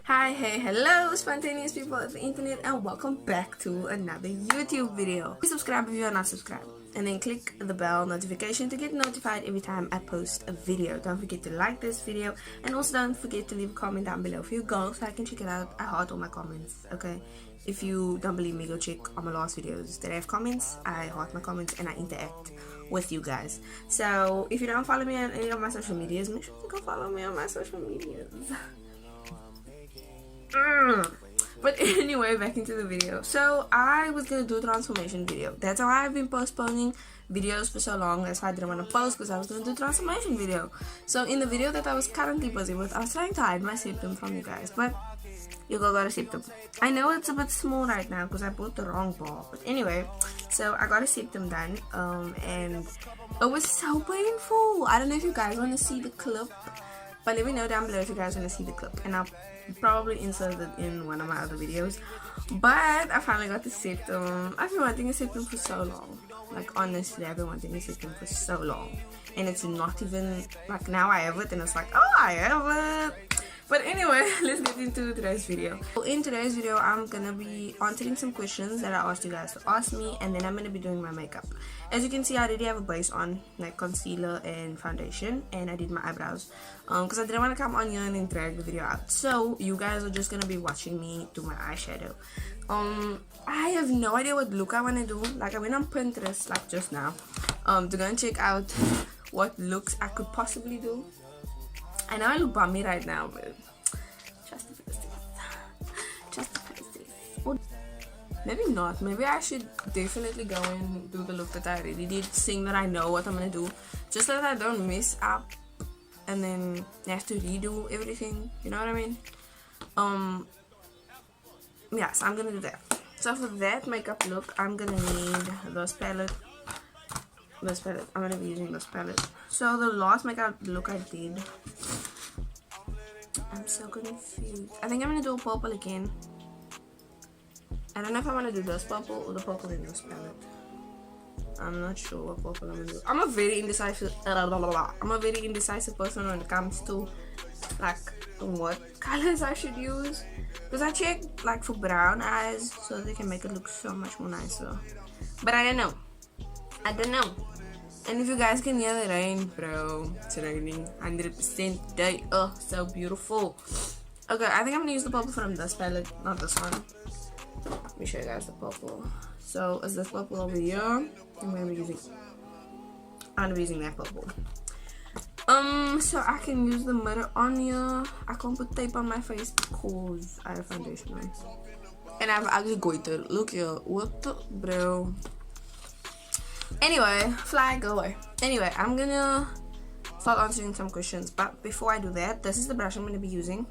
Hi, hey, hello, spontaneous people of the internet, and welcome back to another YouTube video. Please subscribe if you are not subscribed, and then click the bell notification to get notified every time I post a video. Don't forget to like this video, and also don't forget to leave a comment down below if you go so I can check it out. I heart all my comments, okay? If you don't believe me, go check on my last videos that I have comments. I heart my comments and I interact with you guys. So if you don't follow me on any of my social medias, make sure to go follow me on my social medias. But anyway, back into the video. So I was gonna do a transformation video. That's why I've been postponing videos for so long. That's why I didn't want to post, because I was gonna do a transformation video. So in the video that I was currently busy with, I was trying to hide my septum from you guys, but you got a septum. I know it's a bit small right now because I bought the wrong bar, but anyway, so I got a septum done, and it was so painful. I don't know if you guys want to see the clip, but let me know down below if you guys want to see the clip, and I'll probably insert it in one of my other videos. But I finally got the septum. I've been wanting a septum for so long. Like, honestly, I've been wanting a septum for so long, and it's not even like now I have it and it's like, oh, I have it. But anyway, let's get into today's video. So in today's video, I'm gonna be answering some questions that I asked you guys to ask me, and then I'm gonna be doing my makeup. As you can see, I already have a base on, like concealer and foundation, and I did my eyebrows because I didn't want to come on here and then drag the video out. So you guys are just gonna be watching me do my eyeshadow. I have no idea what look I want to do. Like, I went on Pinterest like just now to go and check out what looks I could possibly do. I know I look bummy right now, but just the face. Just the face. Or maybe not. Maybe I should definitely go and do the look that I already did, seeing that I know what I'm gonna do, just so that I don't mess up and then have to redo everything. You know what I mean? Yes, I'm gonna do that. So for that makeup look, I'm gonna need this palette. I'm gonna be using this palette. So the last makeup look I did, I'm so confused. I think I'm gonna do a purple again. I don't know if I want to do this purple or the purple in this palette. I'm not sure what purple I'm gonna do. I'm a very indecisive person when it comes to like what colors I should use, because I checked like for brown eyes so they can make it look so much more nicer. But I don't know. And if you guys can hear the rain, bro, it's raining 100% today. Oh, so beautiful. Okay, I think I'm gonna use the purple from this palette, not this one. Let me show you guys the purple. So is this purple over here? I'm gonna be using that purple. So I can use the mirror on here. I can't put tape on my face because I have foundation on. And I have ugly goiter. Look here. What the, bro? Anyway, fly, go away. Anyway, I'm gonna start answering some questions, but before I do that, this is the brush I'm gonna be using.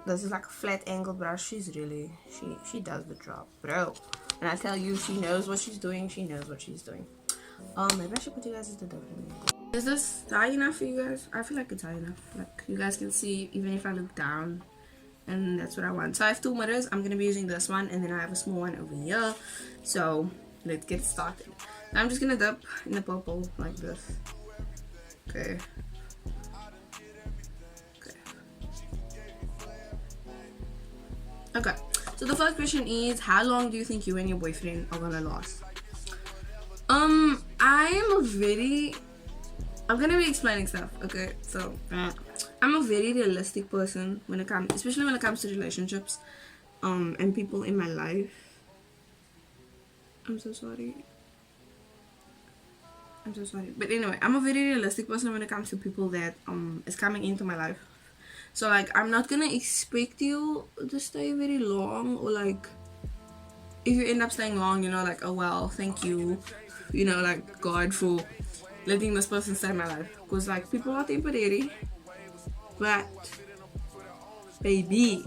This is like a flat angle brush. She does the job, bro. And I tell you, she knows what she's doing. Maybe I should put you guys at the double. Is this high enough for you guys? I feel like it's high enough. Like, you guys can see even if I look down, and that's what I want. So I have two mirrors. I'm gonna be using this one, and then I have a small one over here. So let's get started. I'm just gonna dip in the purple like this. Okay. So the first question is, how long do you think you and your boyfriend are gonna last? I'm gonna be explaining stuff. Okay, so I'm a very realistic person especially when it comes to relationships and people in my life. I'm so sorry. But anyway, I'm a very realistic person when it comes to people that is coming into my life. So like, I'm not gonna expect you to stay very long, or like if you end up staying long, you know, like, oh well, thank you, you know, like God for letting this person stay in my life, because like people are temporary. But baby,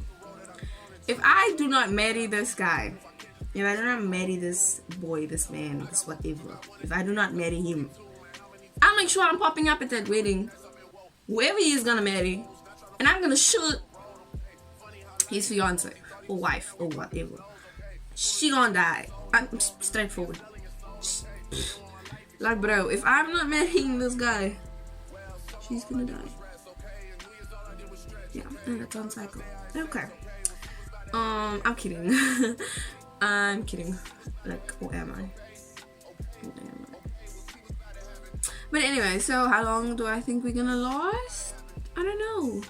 if I do not marry this guy, if I do not marry this boy, this man, this whatever, if I do not marry him, I'll make sure I'm popping up at that wedding, whoever he is gonna marry, and I'm gonna shoot his fiance or wife or whatever. She gonna die. I'm straightforward. Like, bro, if I'm not marrying this guy, she's gonna die. Yeah, and it's on cycle. Okay. I'm kidding. I'm kidding. Like, who am I? Who am I? But anyway, so how long do I think we're gonna last? I don't know.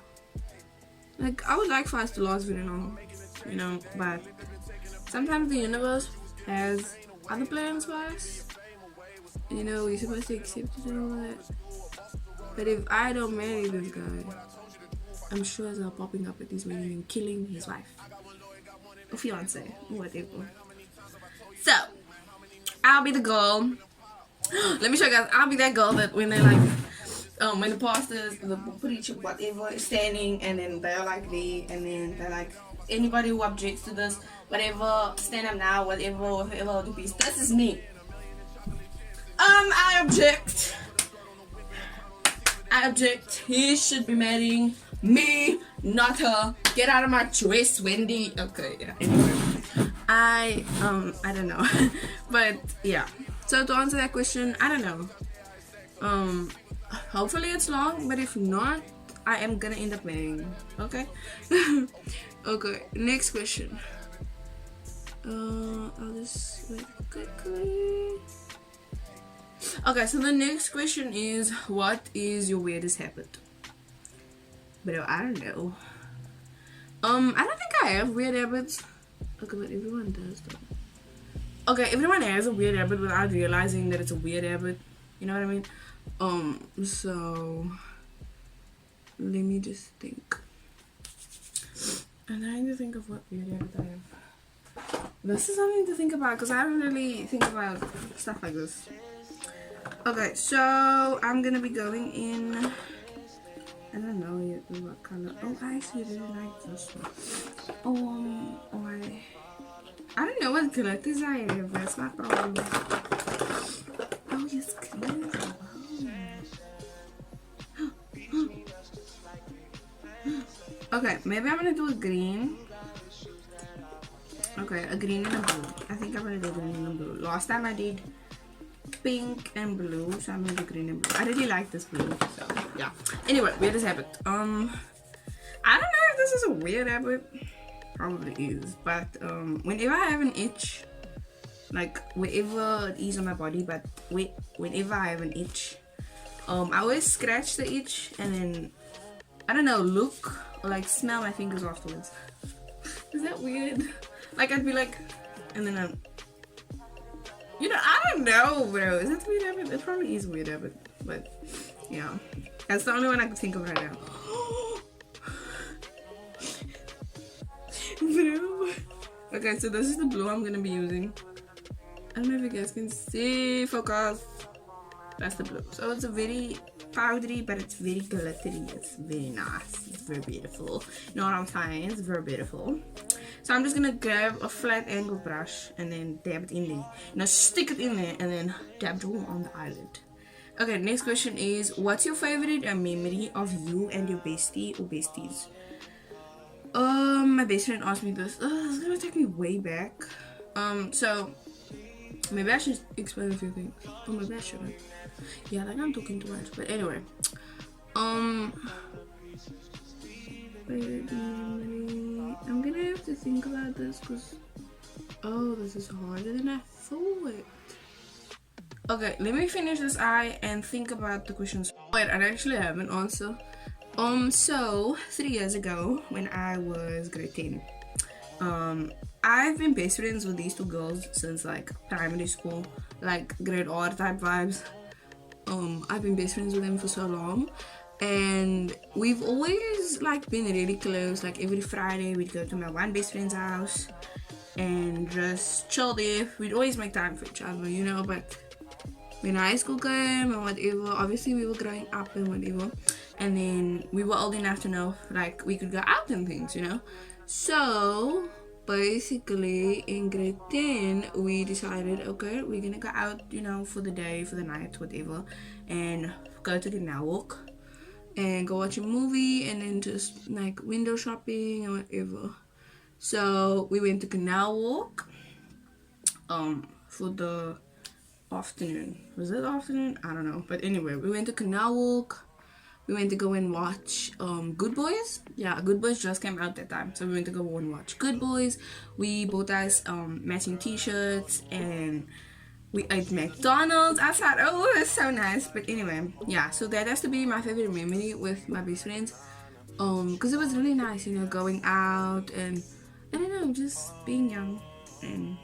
Like, I would like for us to last very long, you know, but sometimes the universe has other plans for us. You know, we're supposed to accept it and all that. But if I don't marry this guy, I'm sure they're popping up at his wedding and killing his wife. Or fiance, or whatever. So, I'll be the girl. Let me show you guys. I'll be that girl that when they like, when the pastors, the preacher, whatever, is standing, and then they're like there, and then they're like, anybody who objects to this, whatever, stand up now, whatever, whoever the peace. This is me. I object. I object. He should be marrying me, not her. Get out of my dress, Wendy. Okay, yeah. Anyway, I don't know, but yeah. So to answer that question, I don't know. Hopefully it's long, but if not, I am gonna end up marrying. Okay. Okay. Next question. I'll just wait quickly. Okay, so the next question is, what is your weirdest habit? But I don't know. I don't think I have weird habits. Okay, but everyone does though. Okay, everyone has a weird habit without realizing that it's a weird habit. You know what I mean? So let me just think. I'm trying to think of what weird habit I have. This is something to think about because I don't really think about stuff like this. Okay, so I'm gonna be going in. I don't know yet what color. Oh, I actually really like this one. I don't know what colors I have. That's my problem. Oh, yes, clean. Okay, maybe I'm gonna do a green. Okay, a green and a blue. I think I'm gonna do green and blue. Last time I did pink and blue, so I'm gonna do green and blue. I really like this blue, so yeah. Anyway, weirdest habit. I don't know if this is a weird habit. Probably is, but whenever I have an itch, like wherever it is on my body, but whenever I have an itch, I always scratch the itch and then I don't know, look or like smell my fingers afterwards. Is that weird? Like I'd be like, and then I'm, you know, I don't know, bro. Is that weird habit? It probably is weird habit, but yeah, that's the only one I can think of right now. Bro. Okay, so this is the blue I'm gonna be using. I don't know if you guys can see. Focus. That's the blue. So it's a very powdery, but it's very glittery. It's very nice. It's very beautiful. You know what I'm saying? It's very beautiful. So I'm just gonna grab a flat angle brush and then dab it in there. Now stick it in there and then dab it on the eyelid. Okay, next question is, what's your favorite memory of you and your bestie or besties? My best friend asked me this. It's gonna take me way back. So maybe I should explain a few things. Oh, maybe I shouldn't. Yeah, like I'm talking too much. But anyway, favorite memory. I'm gonna have to think about this because this is harder than I thought. Okay, let me finish this eye and think about the questions. Wait, I actually have an answer. So 3 years ago when I was grade 10, I've been best friends with these two girls since like primary school, like grade R type vibes. I've been best friends with them for so long, and we've always like been really close. Like every Friday we'd go to my one best friend's house and just chill there. We'd always make time for each other, you know, but when high school came and whatever, obviously we were growing up and whatever, and then we were old enough to know like we could go out and things, you know. So basically in grade 10 we decided, okay, we're gonna go out, you know, for the day, for the night, whatever, and go to the Canal Walk and go watch a movie and then just like window shopping and whatever. So we went to Canal Walk for the afternoon. Was it afternoon? I don't know. But anyway, we went to Canal Walk. we went to go and watch Good Boys. Yeah, Good Boys just came out that time, so we went to go and watch Good Boys. We bought us matching t-shirts, and we ate McDonald's outside. Oh, it was so nice. But anyway, yeah, so that has to be my favorite memory with my best friends, because it was really nice, you know, going out and I don't know, just being young and,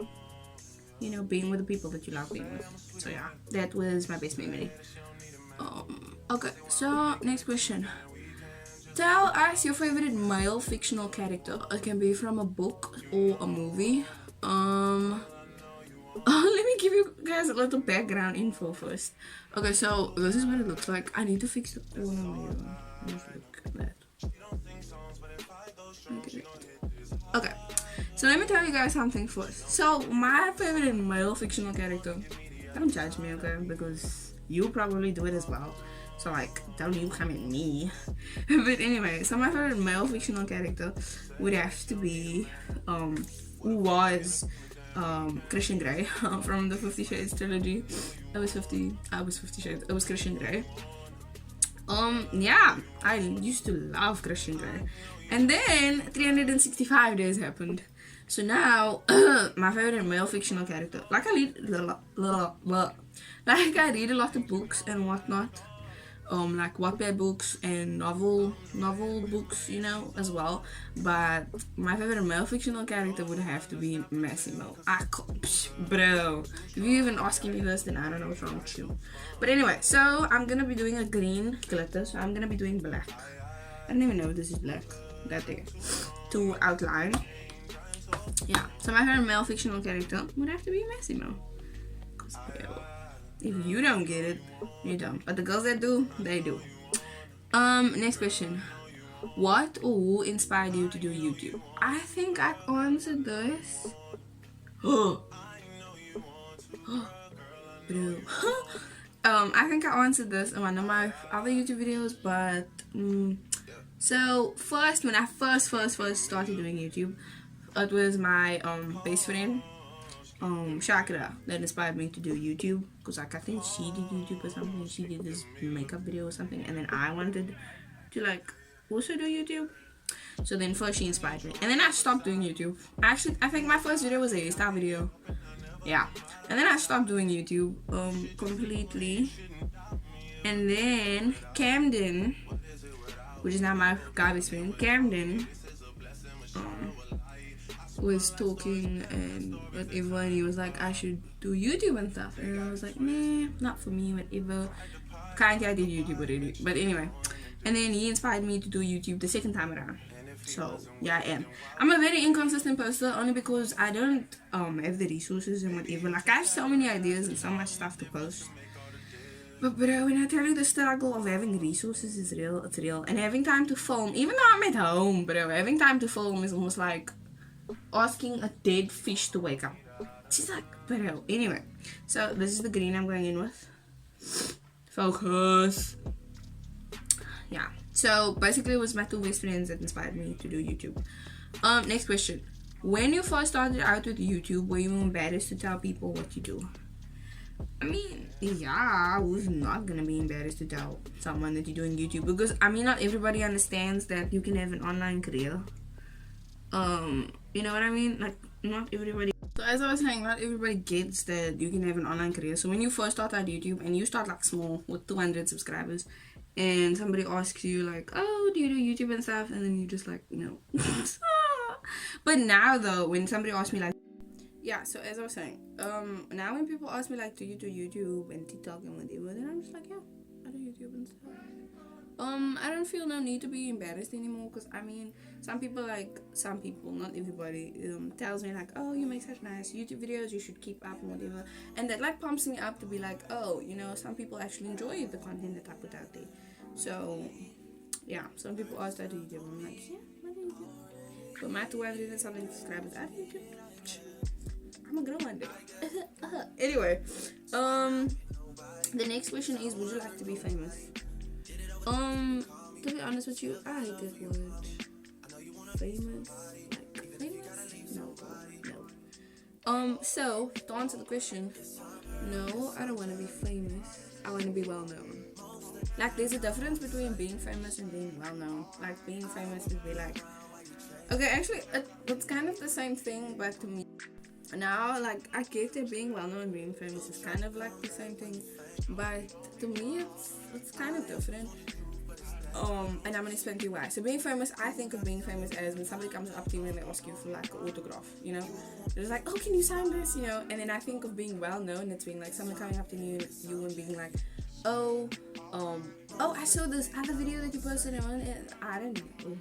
you know, being with the people that you love being with. So yeah, that was my best memory. Okay, so next question. Tell us your favorite male fictional character. It can be from a book or a movie. Let me give you guys a little background info first. Okay, so this is what it looks like. I need to fix the corner later. Let's look at that. Okay, so let me tell you guys something first. So my favorite male fictional character, don't judge me, okay, because you probably do it as well, so like don't you come at me. But anyway, so my favorite male fictional character would have to be who was Christian Grey from the 50 Shades trilogy. I was 50 Shades. It was Christian Grey. Yeah, I used to love Christian Grey. And then 365 days happened. So now, my favorite male fictional character. Like I read a lot of books and whatnot. Like Wattpad books and novel books, you know, as well. But my favorite male fictional character would have to be Massimo. Bro, if you're even asking me this, then I don't know what's wrong with you. But anyway, so I'm gonna be doing a green glitter, so I'm gonna be doing black. I don't even know if this is black. That thing to outline. Yeah, so my favorite male fictional character would have to be Massimo. If you don't get it, you don't. But the girls that do, they do. Next question. What or who inspired you to do YouTube? I think I answered this. Bro. I think I answered this in one of my other YouTube videos, but so first, when I first started doing YouTube, it was my best friend, Shakira, that inspired me to do YouTube, because like I think she did YouTube or something. She did this makeup video or something, and then I wanted to like also do YouTube. So then first she inspired me, and then I stopped doing YouTube. Actually, I think my first video was a hairstyle video. Yeah, and then I stopped doing YouTube completely. And then Camden, which is now my guy best friend, Camden, was talking and whatever, and he was like, I should do YouTube and stuff, and I was like, nah, not for me, whatever. Kinda I did YouTube already, but anyway. And then he inspired me to do YouTube the second time around. So yeah, I am. I'm a very inconsistent person, only because I don't have the resources and whatever. Like I have so many ideas and so much stuff to post. But bro, when I tell you the struggle of having resources is real, it's real. And having time to film, even though I'm at home, bro, having time to film is almost like asking a dead fish to wake up. She's like, bro. Anyway, so this is the green I'm going in with. Focus. Yeah. So basically it was my two best friends that inspired me to do YouTube. Next question. When you first started out with YouTube, were you embarrassed to tell people what you do? I mean, yeah, I was not gonna be embarrassed to tell someone that you're doing YouTube, because I mean, not everybody understands that you can have an online career. You know what I mean? Like, not everybody. So as I was saying, not everybody gets that you can have an online career. So when you first start at YouTube and you start like small with 200 subscribers, and somebody asks you like, oh, do you do YouTube and stuff, and then you just like, no. But now though, when somebody asks me like, yeah, so as I was saying, now when people ask me like, do you do YouTube and TikTok and whatever, then I'm just like, yeah, I do YouTube and stuff. I don't feel no need to be embarrassed anymore, because I mean, some people, not everybody, tells me like, oh, you make such nice YouTube videos, you should keep up and whatever, and that like pumps me up to be like, oh, you know, some people actually enjoy the content that I put out there. So yeah, some people ask I do YouTube, I'm like, yeah, I do YouTube. But my 200 and something subscribers, I do YouTube. I'm a girl one day. Anyway, the next question is, would you like to be famous? To be honest with you, I hate this word. Famous? Like, famous? No. So, to answer the question, no, I don't want to be famous. I want to be well known. Like, there's a difference between being famous and being well known. Like, being famous is be like, okay, actually, it's kind of the same thing, but to me, now, like, I get that being well known and being famous is kind of like the same thing, but to me, it's kind of different. And I'm gonna explain to you why. So being famous, I think of being famous as when somebody comes up to you and they ask you for like an autograph, you know? It's like, oh, can you sign this, you know? And then I think of being well known, it's being like someone coming up to you and being like, oh, I saw this other video that you posted on, and I don't know.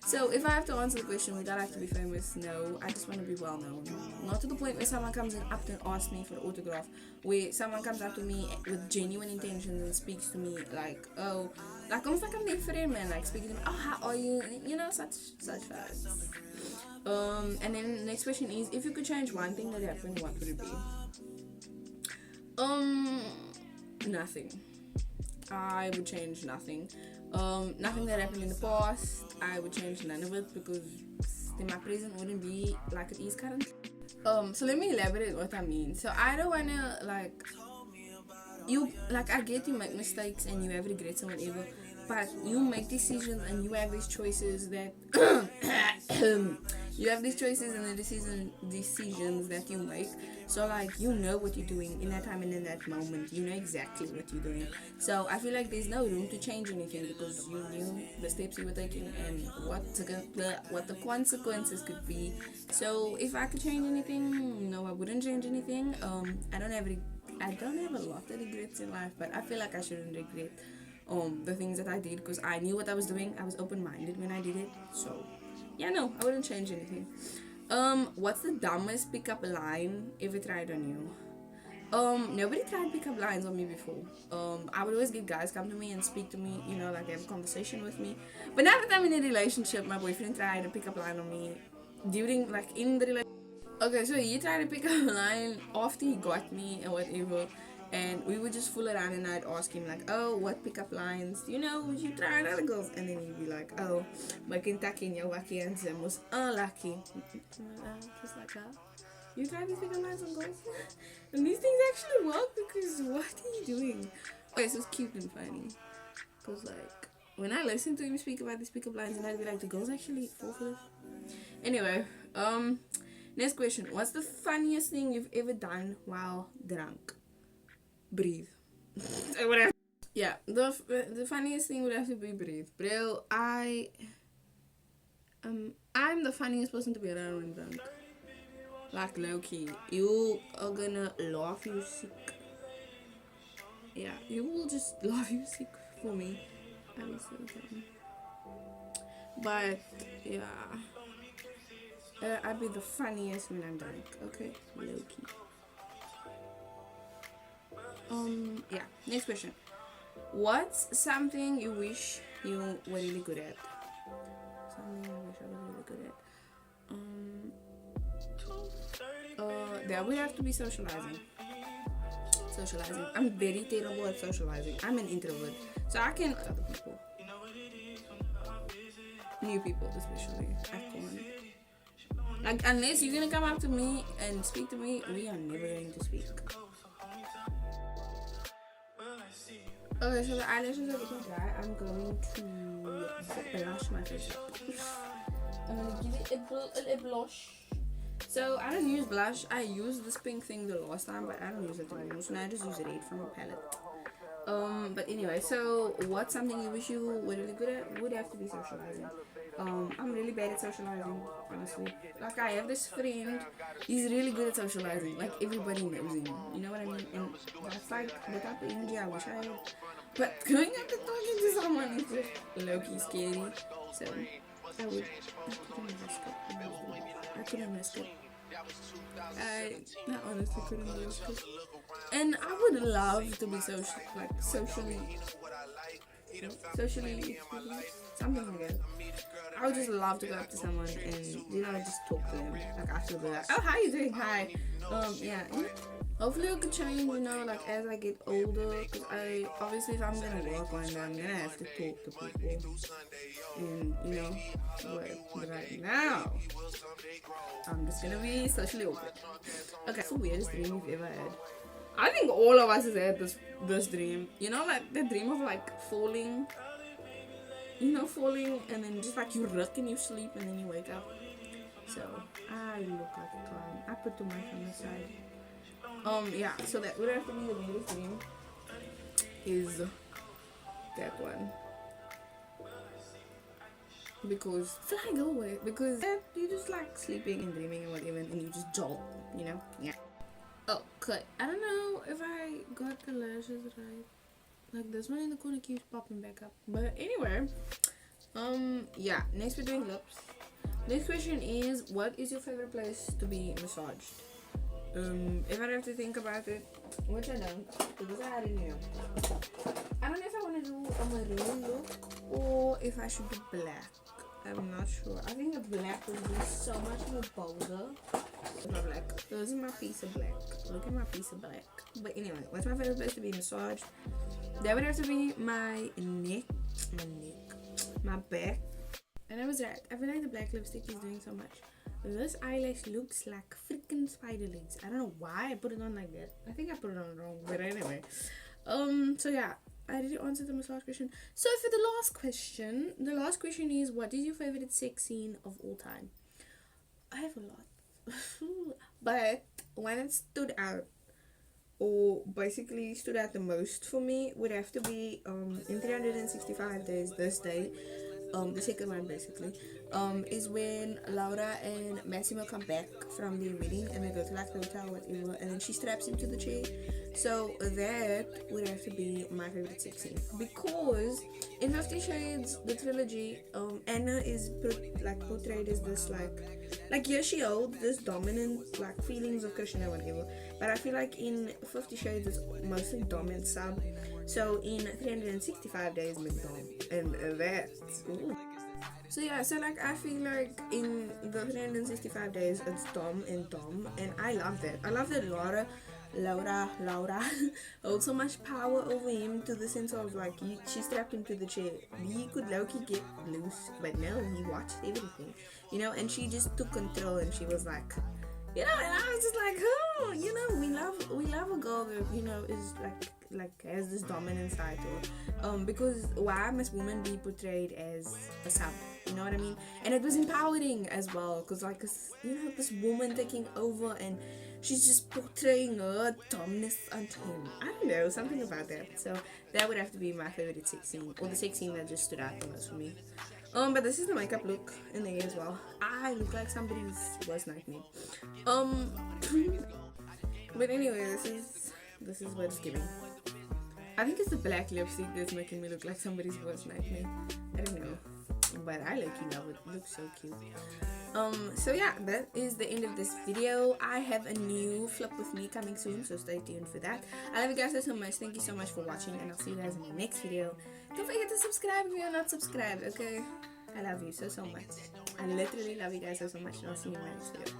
So if I have to answer the question, would I like to be famous? No, I just want to be well known. Not to the point where someone comes in up and asks me for an autograph, where someone comes up to me with genuine intentions and speaks to me like, oh, like almost like I'm their friend, man, like speaking to me, oh, how are you? You know, such facts. And then the next question is, if you could change one thing that happened, what would it be? Nothing. I would change nothing. Nothing that happened in the past, I would change none of it, because then my present wouldn't be like it is currently. So let me elaborate what I mean. So I don't wanna I get you make mistakes and you have regrets and whatever, but you make decisions and you have these choices that you have these choices and the decisions that you make. So like, you know what you're doing in that time and in that moment. You know exactly what you're doing. So I feel like there's no room to change anything, because you knew the steps you were taking and what the consequences could be. So if I could change anything, no, I wouldn't change anything. I don't have a lot of regrets in life, but I feel like I shouldn't regret the things that I did, because I knew what I was doing. I was open-minded when I did it. So yeah, no, I wouldn't change anything. What's the dumbest pickup line ever tried on you? Nobody tried pickup lines on me before. I would always get guys come to me and speak to me, you know, like have a conversation with me. But now that I'm in a relationship, my boyfriend tried a pickup line on me during, like, in the relationship. Okay, so he tried to pick up a line after he got me and whatever, and we would just fool around and I'd ask him like, oh, what pickup lines, you know, would you try other girls? And then he'd be like, oh, my Kentucky and your wacky and Zim was unlucky. Just like that. You try these pickup lines on girls? And these things actually work, because what are you doing? Okay, so it's cute and funny. Because like, when I listen to him speak about these pickup lines, and I'd be like, the girls actually fall for this? Anyway, next question. What's the funniest thing you've ever done while drunk? Breathe. Yeah, the funniest thing would have to be breathe. Bro, I'm the funniest person to be around when drunk. Like, low-key. You are gonna laugh you sick. Yeah, you will just laugh you sick for me. But, yeah. I'd be the funniest when I'm drunk, okay? Low-key. Yeah, next question. What's something you wish you were really good at? Something I wish I was really good at. That would have to be socializing. I'm very terrible at socializing. I'm an introvert, so I can other people, new people especially. I can't. Like, unless you're gonna come up to me and speak to me, we are never going to speak. Okay, so the eyelashes are looking dry. I'm going to blush my face up. I'm gonna give it a blush. So I don't use blush. I used this pink thing the last time, but I don't use it anymore. So now I just use red from a palette. But anyway, so what's something you wish you were really good at? Would have to be socializing. I'm really bad at socializing, honestly. Like, I have this friend, he's really good at socializing. Like, everybody knows him, you know what I mean? And that's like the type of energy I wish I had. But going up and talking to someone is just low-key scary. So I couldn't risk it. I honestly couldn't risk it. And I would love to be socially, something like that. I would just love to go up to someone and, you know, just talk to them. Like, after be like, oh, how you doing? Hi. Yeah. Hopefully I could change, you know, like, as I get older. Because obviously, if I'm going to work one day, I'm going to have to talk to people. And, you know, but right now, I'm just going to be socially awkward. Okay, that's the weirdest dream you've ever had. I think all of us has had this dream. You know, like the dream of like falling. You know, falling and then just like you rock in your sleep and then you wake up. So I look like a clown. I put the mic on the side. Yeah. So that would have to be the weirdest dream. Is that one? Because so I go away because you just like sleeping and dreaming and whatever, and you just jolt. You know? Yeah. Oh, cut. I don't know if I got the lashes right. Like this one in the corner keeps popping back up. But anyway, yeah. Next we're doing lips. Next question is, what is your favorite place to be massaged? If I have to think about it, which I don't, because I already know. I don't know if I want to do a maroon look or if I should do black. I'm not sure. I think the black would be so much more bolder. My black. This is my piece of black. Look at my piece of black. But anyway, what's my favorite place to be massaged? That would have to be my neck, my back. And I was right. I feel like the black lipstick is doing so much. This eyelash looks like freaking spider legs. I don't know why I put it on like that. I think I put it on wrong, but anyway. So yeah, I did answer the massage question. So for the last question is, what is your favorite sex scene of all time? I have a lot. But one that stood out, or basically stood out the most for me, would have to be in 365 days this day. The second one basically is when Laura and Massimo come back from their wedding and they go to like the hotel or whatever, and then she straps him to the chair. So that would have to be my favorite sex scene, because in 50 Shades, the trilogy, Anna is portrayed as this like yeah, she holds this dominant like feelings of Krishna or whatever, but I feel like in 50 Shades it's mostly dominant sub. So in 365 days McDom, and that's ooh. So yeah, so like I feel like in the 365 days it's Dom, and I love that. I love that Laura holds so much power over him, to the sense of like she strapped him to the chair. He could low-key get loose, but no, he watched everything, you know, and she just took control, and she was like, you know, and I was just like, oh, you know, we love a girl that, you know, is like has this dominant side to her. Because why must women be portrayed as a sub? You know what I mean? And it was empowering as well, because like, you know, this woman taking over and she's just portraying her dominance onto him. I don't know, something about that. So that would have to be my favorite sex scene, or the sex scene that just stood out the most for me. But this is the makeup look in there as well. I look like somebody's worst nightmare. But anyway, this is what it's giving. I think it's the black lipstick that's making me look like somebody's worst nightmare. I don't know, but I like love it. It looks so cute. So yeah, that is the end of this video. I have a new flip with me coming soon, so stay tuned for that. I love you guys so much. Thank you so much for watching, and I'll see you guys in the next video. Don't forget to subscribe if you're not subscribed, okay? I love you so much. I literally love you guys so much, and I'll see you in my next video.